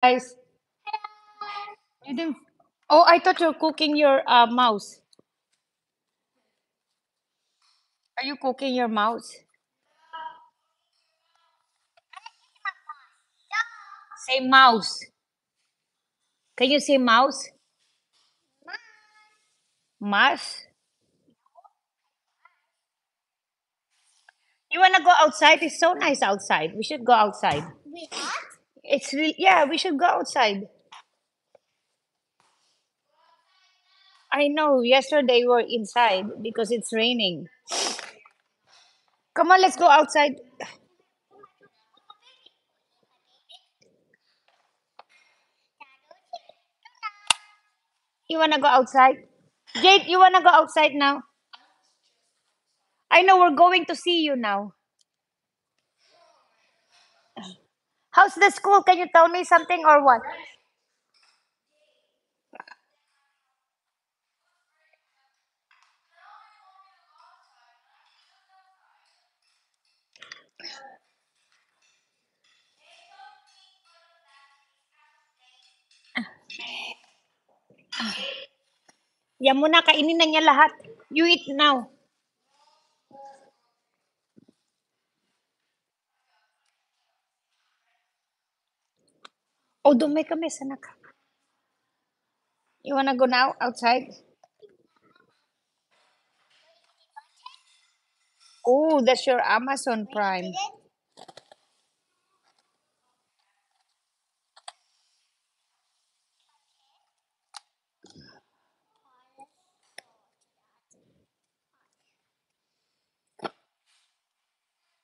Guys, you didn't. Oh, I thought you're cooking your mouse. Are you cooking your mouse? Say mouse. Can you say mouse? Mouse. You wanna go outside? It's so nice outside. We should go outside. It's really yeah. We should go outside. I know. Yesterday we were inside because it's raining. Come on, let's go outside. You wanna go outside? Jade, you wanna go outside now? I know we're going to see you now. How's the school? Can you tell me something or what? Yan muna, kainin na niya lahat. You eat now. Oh, dumay kami, sanak. You wanna go now outside? Oh, that's your Amazon Prime.